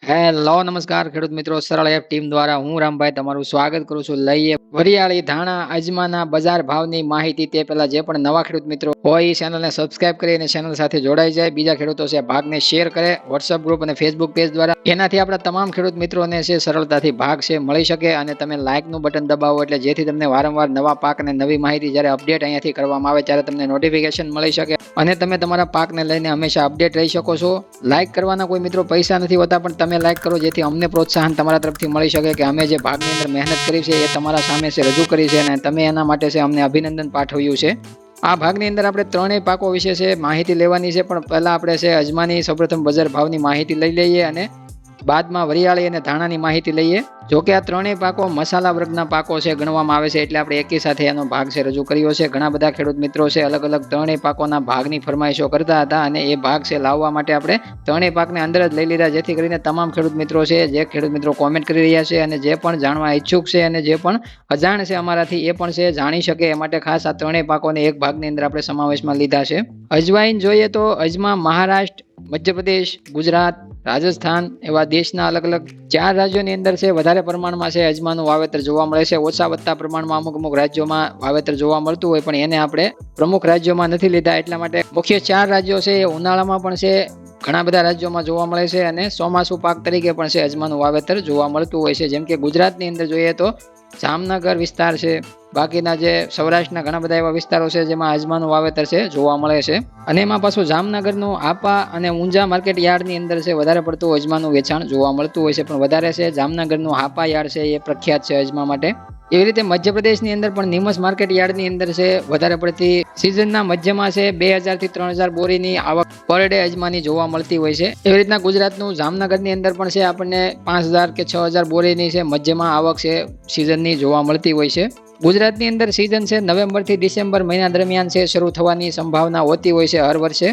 Hello નમસ્કાર ખેડૂત મિત્રો, સરળ એપ ટીમ દ્વારા હું રામભાઈ તમારું સ્વાગત કરું છું. લઈએ વરિયાળી ધાણા અજમાના બજાર ભાવની માહિતી. તે પહેલા જે પણ નવા ખેડૂત મિત્રો હોય એ ચેનલને સબસ્ક્રાઇબ કરી અને ચેનલ સાથે જોડાઈ જાય. બીજા ખેડૂતો છે ભાગને શેર કરે વોટ્સઅપ ગ્રુપ અને ફેસબુક પેજ દ્વારા. એનાથી આપણા તમામ ખેડૂત મિત્રોને છે સરળતાથી ભાગ છે મળી શકે. અને તમે લાઇકનું બટન દબાવો એટલે જેથી તમને વારંવાર નવા પાક અને નવી માહિતી જ્યારે અપડેટ અહીંયાથી કરવામાં આવે ત્યારે તમને નોટિફિકેશન મળી શકે અને તમે તમારા પાકને લઈને હંમેશા અપડેટ રહી શકો છો. લાઇક કરવાના કોઈ મિત્રો પૈસા નથી હોતા, પણ તમે લાઇક કરો જેથી અમને પ્રોત્સાહન તમારા તરફથી મળી શકે કે અમે જે ભાગની અંદર મહેનત કરી છે એ તમારા સામે છે રજૂ કરી છે અને તમે એના માટે છે અમને અભિનંદન પાઠવ્યું છે. આ ભાગની અંદર આપણે ત્રણેય પાકો વિશે છે માહિતી લેવાની છે, પણ પહેલા આપણે છે અજમાની સૌપ્રથમ બજાર ભાવની માહિતી લઈ લઈએ અને બાદમાં વરિયાળી અને ધાણાની માહિતી લઈએ. જો કે આ ત્રણેય પાકો મસાલા વર્ગના પાકો છે ગણવામાં આવે છે, એટલે આપણે એકી સાથે એનો ભાગ છે રજૂ કર્યો છે. ઘણા બધા ખેડૂત મિત્રો છે અલગ અલગ ત્રણેય પાકોના ભાગની ફરમાઈશો કરતા હતા અને એ ભાગ છે લાવવા માટે આપણે ત્રણેય પાકને અંદર જ લઈ લીધા, જેથી કરીને તમામ ખેડૂત મિત્રો છે, જે ખેડૂત મિત્રો કોમેન્ટ કરી રહ્યા છે અને જે પણ જાણવા ઈચ્છુક છે અને જે પણ અજાણ છે અમારાથી એ પણ છે જાણી શકે એ માટે ખાસ આ ત્રણેય પાકોને એક ભાગની અંદર આપણે સમાવેશમાં લીધા છે. અજવાઈન જોઈએ તો અજમા મહારાષ્ટ્ર, મધ્યપ્રદેશ, ગુજરાત, રાજસ્થાન એવા દેશના અલગ અલગ 4 રાજ્યોની અંદર છે વધારે પ્રમાણમાં છે અજમાનું વાવેતર જોવા મળે છે. ઓછા વધતા પ્રમાણમાં અમુક રાજ્યોમાં વાવેતર જોવા મળતું હોય, પણ એને આપણે પ્રમુખ રાજ્યોમાં નથી લીધા. એટલા માટે મુખ્ય 4 રાજ્યો છે એ ઉનાળામાં પણ છે ઘણા બધા રાજ્યોમાં જોવા મળે છે અને ચોમાસુ પાક તરીકે પણ છે અજમાનું વાવેતર જોવા મળતું હોય છે. જેમ કે ગુજરાતની અંદર જોઈએ તો જામનગર વિસ્તાર છે, બાકીના જે સૌરાષ્ટ્રના ઘણા બધા એવા વિસ્તારો છે જેમાં અજમાનું વાવેતર છે જોવા મળે છે. અને એમાં પાછું જામનગરનું આપા અને ઊંઝા માર્કેટ યાર્ડની અંદર છે વધારે પડતું અજમાનું વેચાણ જોવા મળતું હોય છે, પણ વધારે છે જામનગરનું હાપા યાર્ડ છે એ પ્રખ્યાત છે અજમા માટે. એવી રીતે મધ્યપ્રદેશની અંદર પણ નિમસ માર્કેટ યાર્ડની અંદર છે વધારે પડતી સિઝનના મધ્યમાં છે 2000 થી 3000 બોરીની આવક પર ડે અજમાની જોવા મળતી હોય છે. એવી રીતના ગુજરાતનું જામનગરની અંદર પણ છે આપણને 5000 કે 6000 બોરીની છે મધ્યમાં આવક છે સિઝનની જોવા મળતી હોય છે. ગુજરાતની અંદર સિઝન છે નવેમ્બર થી ડિસેમ્બર મહિના દરમિયાન છે શરૂ થવાની સંભાવના હોતી હોય છે હર વર્ષે.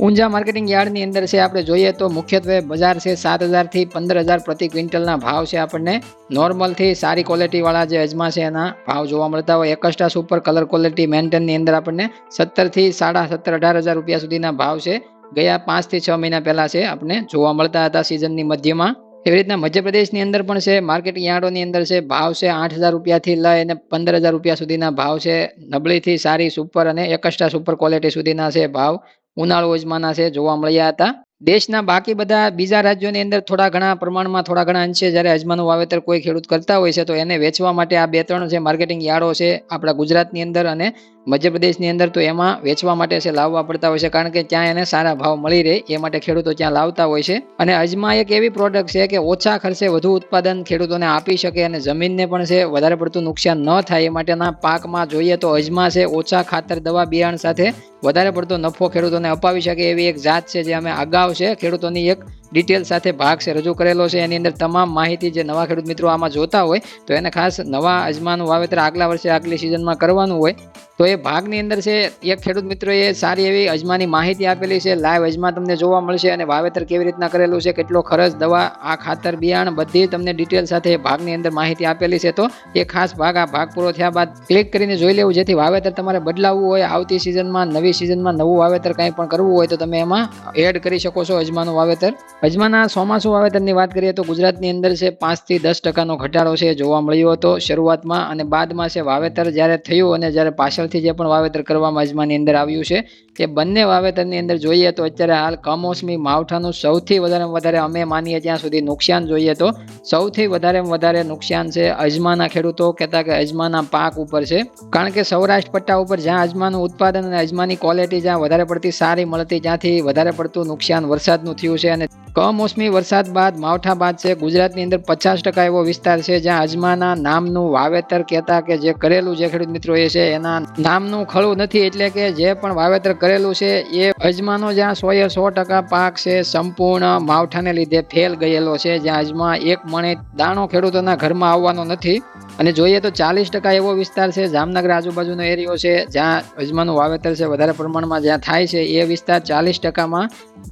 ઊંઝા માર્કેટિંગ યાર્ડની અંદર છે આપણે જોઈએ તો મુખ્યત્વે બજાર છે 7000 થી 15000 પ્રતિ ક્વિન્ટલના ભાવ છે આપણને નોર્મલ થી સારી ક્વોલિટી વાળા જે અજમા છે એના ભાવ જોવા મળતા હોય. એકસ્ટ્રા સુપર કલર ક્વોલિટી મેન્ટેનની અંદર આપણને 17 થી 17,500 રૂપિયા સુધીના ભાવ છે ગયા 5 થી 6 મહિના પહેલા છે આપણે જોવા મળતા હતા સિઝનની મધ્યમાં. એવી રીતના મધ્યપ્રદેશની અંદર પણ છે માર્કેટિંગ યાર્ડોની અંદર છે ભાવ છે 8000 રૂપિયાથી લઈ અને 15000 રૂપિયા સુધીના ભાવ છે નબળીથી સારી સુપર અને એકસ્ટ્રા સુપર ક્વોલિટી સુધીના છે ભાવ ઉનાળુ અજમાના છે જોવા મળ્યા હતા. દેશના બાકી બધા બીજા રાજ્યોની અંદર થોડા ઘણા પ્રમાણમાં થોડા ઘણા અંશે જ્યારે અજમાનું વાવેતર કોઈ ખેડૂત કરતા હોય છે તો એને વેચવા માટે આ 2-3 જે માર્કેટિંગ યાર્ડો છે આપણા ગુજરાતની અંદર અને મધ્યપ્રદેશની અંદર તો એમાં વેચવા માટે છે લાવવા પડતા હોય છે, કારણ કે ત્યાં એને સારા ભાવ મળી રહે એ માટે ખેડૂતો ત્યાં લાવતા હોય છે. અને અજમા એક એવી પ્રોડક્ટ છે કે ઓછા ખર્ચે વધુ ઉત્પાદન ખેડૂતોને આપી શકે અને જમીનને પણ છે વધારે પડતું નુકસાન ન થાય એ માટેના પાકમાં જોઈએ તો અજમા છે ઓછા ખાતર દવા બિયારણ સાથે વધારે પડતો નફો ખેડૂતોને અપાવી શકે એવી એક જાત છે જે અમે અગાઉ છે ખેડૂતોની એક ડિટેલ સાથે ભાગ છે રજૂ કરેલો છે. એની અંદર તમામ માહિતી જે નવા ખેડૂત મિત્રો આમાં જોતા હોય તો એને ખાસ નવા અજમાનું વાવેતર આગલા વર્ષે આગલી સિઝનમાં કરવાનું હોય તો એ ભાગની અંદર છે એક ખેડૂત મિત્રોએ સારી એવી અજમાની માહિતી આપેલી છે. લાઈવ અજમા તમને જોવા મળશે અને વાવેતર કેવી રીતના કરેલું છે, કેટલો ખર્ચ, દવા, આ ખાતર, બિયારણ બધી તમને ડિટેલ સાથે ભાગની અંદર માહિતી આપેલી છે. તો એ ખાસ ભાગ આ ભાગ પૂરો થયા બાદ ક્લિક કરીને જોઈ લેવું, જેથી વાવેતર તમારે બદલાવવું હોય, આવતી સિઝનમાં નવી સિઝનમાં નવું વાવેતર કંઈ પણ કરવું હોય તો તમે એમાં એડ કરી શકો છો અજમાનું વાવેતર. અજમાના ચોમાસુ વાવેતરની વાત કરીએ તો ગુજરાતની અંદર છે 5 થી 10% ઘટાડો છે જોવા મળ્યો હતો શરૂઆતમાં, અને બાદમાં છે વાવેતર જ્યારે થયું અને જ્યારે પાછળથી જે પણ વાવેતર કરવામાં અજમાની અંદર આવ્યું છે એ બંને વાવેતરની અંદર જોઈએ તો અત્યારે હાલ કમોસમી માવઠાનું સૌથી વધારે અમે માનીએ ત્યાં સુધી નુકસાન જોઈએ તો સૌથી વધારે નુકસાન છે અજમાના ખેડૂતો કહેતા કે અજમાના પાક ઉપર છે, કારણ કે સૌરાષ્ટ્ર પટ્ટા ઉપર જ્યાં અજમાનું ઉત્પાદન અને અજમાની ક્વોલિટી જ્યાં વધારે પડતી સારી મળતી ત્યાંથી વધારે પડતું નુકસાન વરસાદનું થયું છે. અને કમોસમી વરસાદ બાદ માવઠા બાદ છે ગુજરાતની અંદર 50% એવો વિસ્તાર છે જ્યાં અજમાના નામનું વાવેતર કહેતા કે જે કરેલું જે ખેડૂત મિત્રો એ છે એના નામનું ખળું નથી, એટલે કે જે પણ વાવેતર કરેલું છે એ અજમાનો જ્યાં 100% પાક છે સંપૂર્ણ માવઠાને લીધે ફેલ ગયેલો છે, જ્યાં અજમા એક મણે દાણો ખેડૂતોના ઘરમાં આવવાનો નથી. અને જોઈએ તો 40% એવો વિસ્તાર છે જામનગર આજુબાજુનો એરિયો છે જ્યાં અજમાનું વાવેતર છે વધારે પ્રમાણમાં જ્યાં થાય છે. એ વિસ્તાર 40%માં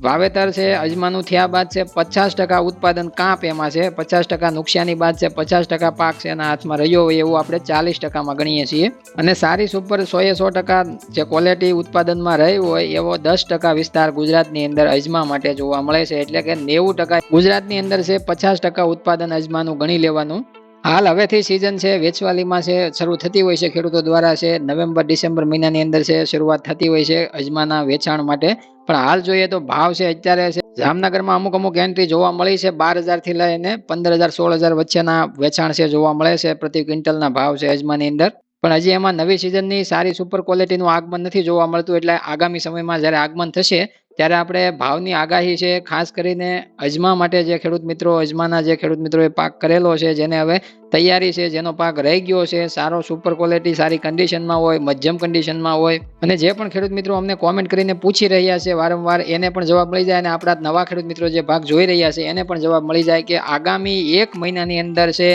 વાવેતર છે અજમાનું થયા બાદ છે 50% ઉત્પાદન કાપ એમાં છે, 50% નુકસાની બાદ છે 50% પાક છે એના હાથમાં રહ્યો હોય એવું આપણે 40%માં ગણીએ છીએ. અને સારી સુપર 100% જે ક્વોલિટી ઉત્પાદનમાં રહી હોય એવો 10% વિસ્તાર ગુજરાતની અંદર અજમા માટે જોવા મળે છે. એટલે કે 90% ગુજરાતની અંદર છે, 50% ઉત્પાદન અજમાનું ગણી લેવાનું. હાલ હવેથી સિઝન છે વેચવાલીમાં છે શરૂ થતી હોય છે ખેડૂતો દ્વારા છે નવેમ્બર ડિસેમ્બર મહિનાની અંદર છે શરૂઆત થતી હોય છે અજમાના વેચાણ માટે. પણ હાલ જોઈએ તો ભાવ છે અત્યારે છે જામનગરમાં અમુક એન્ટ્રી જોવા મળી છે 12,000 થી લઈને 15,000 16,000 વચ્ચેના વેચાણ છે જોવા મળે છે પ્રતિ ક્વિન્ટલના ભાવ છે અજમાની અંદર. પણ હજી એમાં નવી સિઝનની સારી સુપર ક્વોલિટીનું આગમન નથી જોવા મળતું. એટલે આગામી સમયમાં જ્યારે આગમન થશે ત્યારે આપણે ભાવની આગાહી છે ખાસ કરીને અજમા માટે જે ખેડૂત મિત્રો અજમાના જે ખેડૂત મિત્રોએ પાક કરેલો છે જેને હવે તૈયારી છે જેનો પાક રહી ગયો છે સારો સુપર ક્વોલિટી સારી કન્ડિશનમાં હોય મધ્યમ કન્ડિશનમાં હોય અને જે પણ ખેડૂત મિત્રો અમને કોમેન્ટ કરીને પૂછી રહ્યા છે વારંવાર એને પણ જવાબ મળી જાય અને આપણા નવા ખેડૂત મિત્રો જે ભાગ જોઈ રહ્યા છે એને પણ જવાબ મળી જાય કે આગામી 1 મહિનાની અંદર છે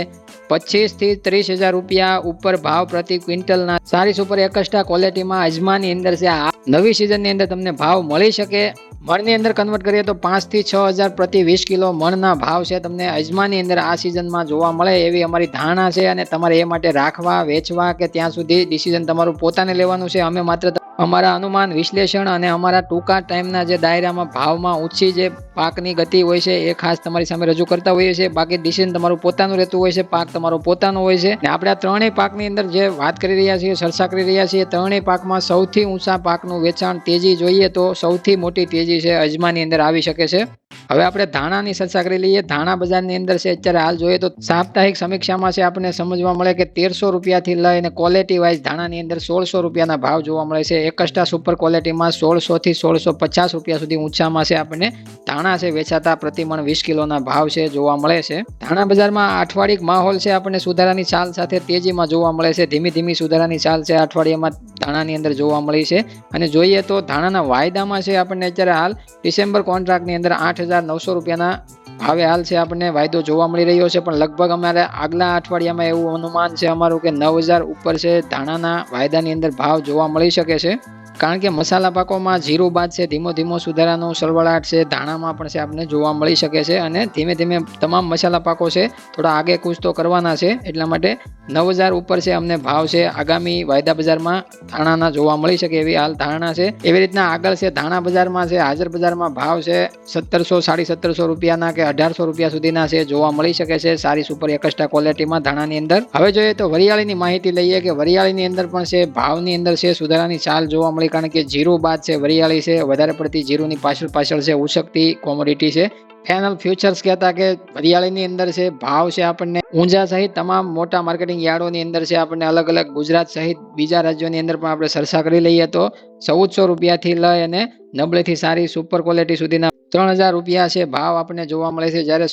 25,000 થી 30,000 રૂપિયા ઉપર ભાવ પ્રતિ ક્વિન્ટલના સારી સુપર એકસ્ટ્રા ક્વોલિટીમાં અજમાની અંદર છે આ નવી સિઝનની અંદર તમને ભાવ મળી શકે. મણની અંદર કન્વર્ટ કરીએ તો 5,000 થી 6,000 પ્રતિ 20 કિલો મણના ભાવ છે તમને અજમાની અંદર આ સિઝનમાં જોવા મળે એવી અમારી ધારણા છે. અને તમારે એ માટે રાખવા વેચવા કે ત્યાં સુધી ડિસિઝન તમારું પોતાને લેવાનું છે. અમે માત્ર અમારા અનુમાન વિશ્લેષણ અને અમારા ટૂંકા ટાઈમના જે દાયરામાં ભાવમાં ઊંચી જે પાકની ગતિ હોય છે એ ખાસ તમારી સામે રજૂ કરતા હોઈએ છીએ. બાકી ડિસિઝન તમારું પોતાનું રહેતું હોય છે, પાક તમારો પોતાનો હોય છે. અને આપણે આ ત્રણેય પાકની અંદર જે વાત કરી રહ્યા છીએ ચર્ચા કરી રહ્યા છીએ ત્રણેય પાકમાં સૌથી ઊંચા પાકનું વેચાણ તેજી જોઈએ તો સૌથી મોટી તેજી છે અજમાની અંદર આવી શકે છે. હવે આપણે ધાણાની ચર્ચા કરી લઈએ. ધાણા બજારની અંદર છે અત્યારે હાલ જોઈએ તો સાપ્તાહિક સમીક્ષામાં છે આપણને સમજવા મળે કે 1,300 રૂપિયાથી લઈને ક્વોલિટી વાઇઝ ધાણાની અંદર 1,600 રૂપિયાના ભાવ જોવા મળે છે. એકસ્ટ્રા સુપર ક્વોલિટીમાં 1,600 થી 1,650 રૂપિયા સુધી ઊંચામાં છે આપણને ધાણા છે વેચાતા પ્રતિમણ 20 કિલોના ભાવ છે જોવા મળે છે. ધાણા બજારમાં અઠવાડિક માહોલ છે આપણને સુધારાની ચાલ સાથે તેજીમાં જોવા મળે છે. ધીમી સુધારાની ચાલ છે અઠવાડિયામાં ધાણાની અંદર જોવા મળી છે. અને જોઈએ તો ધાણાના વાયદામાં છે આપણને અત્યારે હાલ ડિસેમ્બર કોન્ટ્રાક્ટની અંદર 8,900 રૂપિયાના ભાવે હાલ છે આપણને વાયદો જોવા મળી રહ્યો છે. પણ લગભગ અમારે આગલા અઠવાડિયામાં એવું અનુમાન છે અમારું કે 9,000 ઉપર છે ધાણાના વાયદાની અંદર ભાવ જોવા મળી શકે છે. કારણ કે મસાલા પાકોમાં જીરું બાદ છે ધીમો સુધારાનો સરવળાટ છે ધાણામાં પણ છે આપણને જોવા મળી શકે છે. અને ધીમે તમામ મસાલા પાકો છે થોડા આગે કૂચ તો કરવાના છે. એટલા માટે 9,000 ઉપર છે અમને ભાવ છે આગામી વાયદા બજારમાં ધાણાના જોવા મળી શકે એવી હાલ ધારણા છે. એવી રીતના આગળ છે ધાણા બજારમાં છે હાજર બજારમાં ભાવ છે 1,700 1,500 રૂપિયાના કે 1,800 રૂપિયા સુધીના છે જોવા મળી શકે છે સારી સુપર એકસ્ટ્રા ક્વોલિટીમાં ધાણાની અંદર. હવે જોઈએ તો વરિયાળીની માહિતી લઈએ કે વરિયાળીની અંદર પણ છે ભાવની અંદર છે સુધારાની ચાલ જોવા મળી. કારણ કે જીરું બાદ છે વરિયાળી છે વધારે પડતી જીરુની પાછળ છે ઉછકતી કોમોડિટી છે. ફેનલ ફ્યુચર્સ કહેતા કે વરિયાળીની અંદર છે ભાવ છે આપણને ઊંઝા સહિત તમામ મોટા માર્કેટિંગ યાર્ડોની અંદર છે આપણને અલગ ગુજરાત સહિત બીજા રાજ્યોની અંદર પણ આપણે ચર્ચા કરી લઈએ તો 1,400 રૂપિયાથી લઈ અને નબળેથી સારી સુપર ક્વોલિટી સુધીના 3,000 રૂપિયા છે ભાવ આપણને જોવા મળે છે. જ્યારે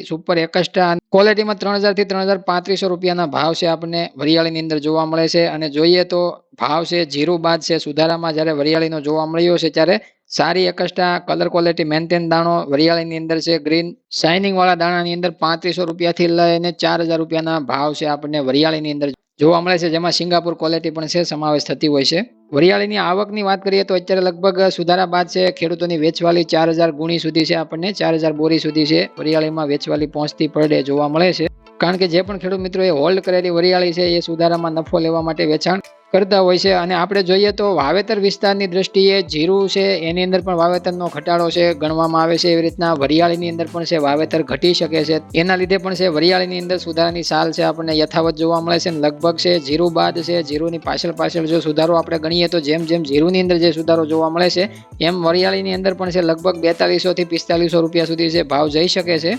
સુપર એકસ્ટ્રા ક્વોલિટીમાં 3,000 થી 3,3500 રૂપિયાના ભાવ છે આપણને વરિયાળીની અંદર જોવા મળે છે. અને જોઈએ તો ભાવ છે જીરું બાદ છે સુધારામાં જ્યારે વરિયાળીનો જોવા મળ્યો છે ત્યારે સારી એકસ્ટ્રા કલર ક્વોલિટી મેન્ટેન દાણો વરિયાળીની અંદર છે ગ્રીન શાઇનિંગ વાળા દાણાની અંદર 3500 રૂપિયાથી લઈને 4,000 રૂપિયાના ભાવ છે આપણને વરિયાળીની અંદર જોવા મળે છે. જેમાં સિંગાપુર ક્વોલિટી પણ છે સમાવેશ થતી હોય છે. વરિયાળીની આવકની વાત કરીએ તો અત્યારે લગભગ સુધારા બાદ છે ખેડૂતોની વેચવાલી 4,000 ગુણી સુધી છે આપણને 4,000 બોરી સુધી છે વરિયાળીમાં વેચવાલી પહોંચતી પર ડે જોવા મળે છે. કારણ કે જે પણ ખેડૂત મિત્રોએ હોલ્ડ કરેલી વરિયાળી છે એ સુધારામાં નફો લેવા માટે વેચાણ કરતા હોય છે. અને આપણે જોઈએ તો વાવેતર વિસ્તારની દ્રષ્ટિએ જીરું છે એની અંદર પણ વાવેતરનો ઘટાડો છે ગણવામાં આવે છે. એવી રીતના વરિયાળીની અંદર પણ છે વાવેતર ઘટી શકે છે. એના લીધે પણ છે વરિયાળીની અંદર સુધારાની ચાલ છે આપણને યથાવત જોવા મળે છે. લગભગ છે જીરું બાદ છે જીરુની પાછળ જો સુધારો આપણે ગણીએ તો જેમ જીરુની અંદર જે સુધારો જોવા મળે છે એમ વરિયાળીની અંદર પણ છે લગભગ 4200 થી 4500 રૂપિયા સુધી છે ભાવ જઈ શકે છે.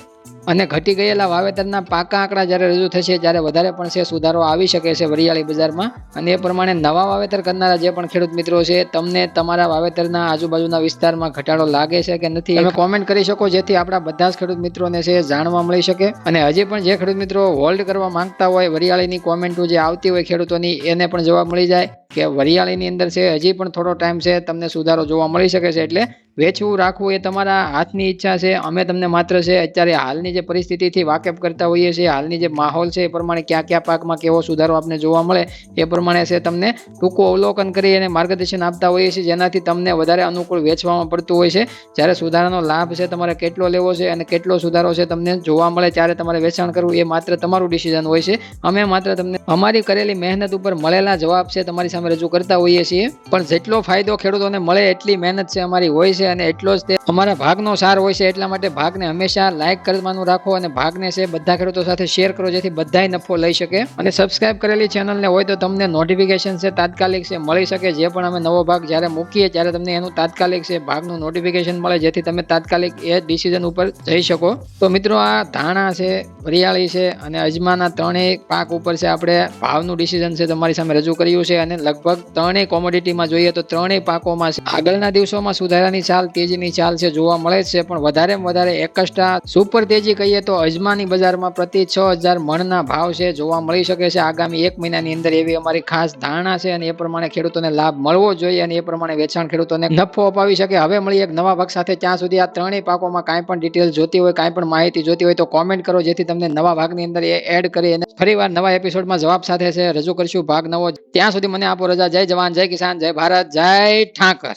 અને ઘટી ગયેલા વાવેતરના પાકા આંકડા જ્યારે રજૂ થશે ત્યારે વધારે પણ છે સુધારો આવી શકે છે વરિયાળી બજારમાં. અને એ પ્રમાણે નવા વાવેતર કરનારા જે પણ ખેડૂત મિત્રો છે તમને તમારા વાવેતરના આજુબાજુના વિસ્તારમાં ઘટાડો લાગે છે કે નથી તમે કોમેન્ટ કરી શકો જેથી આપણા બધા જ ખેડૂત મિત્રોને છે જાણવા મળી શકે. અને હજી પણ જે ખેડૂત મિત્રો હોલ્ડ કરવા માંગતા હોય વરિયાળીની કોમેન્ટો જે આવતી હોય ખેડૂતોની એને પણ જવાબ મળી જાય કે વરિયાળીની અંદર છે હજી પણ થોડો ટાઈમ છે તમને સુધારો જોવા મળી શકે છે. એટલે વેચવું રાખવું એ તમારા હાથની ઈચ્છા છે. અમે તમને માત્ર છે અત્યારે હાલની જે પરિસ્થિતિથી વાકેફ કરતા હોઈએ છીએ, હાલની જે માહોલ છે એ પ્રમાણે કયા પાકમાં કેવો સુધારો આપને જોવા મળે એ પ્રમાણે છે તમને ટૂંકું અવલોકન કરી અને માર્ગદર્શન આપતા હોઈએ છીએ, જેનાથી તમને વધારે અનુકૂળ વેચવામાં પડતું હોય છે. જ્યારે સુધારાનો લાભ છે તમારે કેટલો લેવો છે અને કેટલો સુધારો છે તમને જોવા મળે ત્યારે તમારે વેચાણ કરવું એ માત્ર તમારું ડિસિઝન હોય છે. અમે માત્ર તમને અમારી કરેલી મહેનત ઉપર મળેલા જવાબ છે તમારી સામે રજૂ કરતા હોઈએ છીએ. પણ જેટલો ફાયદો ખેડૂતોને મળે એટલી મહેનત છે અમારી હોય છે અને એટલો જ તે અમારા ભાગનો સાર હોય છે. એટલા માટે ભાગને હંમેશા લાઈક કરવાનું રાખો અને ભાગને છે બધા ખેડૂતો સાથે શેર કરો, જેથી બધાય નફો લઈ શકે. અને સબસ્ક્રાઇબ કરેલી ચેનલને હોય તો તમને નોટિફિકેશન છે તાત્કાલિક છે મળી શકે. જે પણ અમે નવો ભાગ જ્યારે મૂકીએ ત્યારે તમને એનું તાત્કાલિક છે ભાગનું નોટિફિકેશન મળે, જેથી તમે તાત્કાલિક એ ડિસિઝન ઉપર જઈ શકો. તો મિત્રો આ ધાણા છે, વરિયાળી છે અને અજમાના ત્રણેય પાક ઉપર છે આપણે ભાવનું ડિસિઝન છે તમારી સામે રજૂ કર્યું છે. અને લગભગ ત્રણેય કોમોડિટીમાં જોઈએ તો ત્રણેય પાકોમાં આગળના દિવસોમાં સુધારાની ચાલ, તેજીની ચાલ છે જોવા મળે છે. પણ વધારે એકસ્ટ્રા સુપર તેજી કહીએ તો અજમાની બજારમાં પ્રતિ 6000 મણના ભાવ છે જોવા મળી શકે છે આગામી 1 મહિનાની અંદર. એવી અમારી ખાસ ધારણા છે અને એ પ્રમાણે ખેડૂતોને લાભ મળવો જોઈએ અને એ પ્રમાણે વેચાણ ખેડૂતોને નફો અપાવી શકે. હવે મળી એક નવા ભાગ સાથે, ત્યાં સુધી આ ત્રણેય પાકોમાં કાંઈ પણ ડિટેલ જોતી હોય, કાંઈ પણ માહિતી જોતી હોય તો કોમેન્ટ કરો, જેથી તમને નવા ભાગની અંદર એ એડ કરી અને ફરીવાર નવા એપિસોડમાં જવાબ સાથે છે રજૂ કરશું ભાગ નવો. ત્યાં સુધી મને આપો રજા. જય જવાન, જય કિસાન, જય ભારત, જય ઠાકર.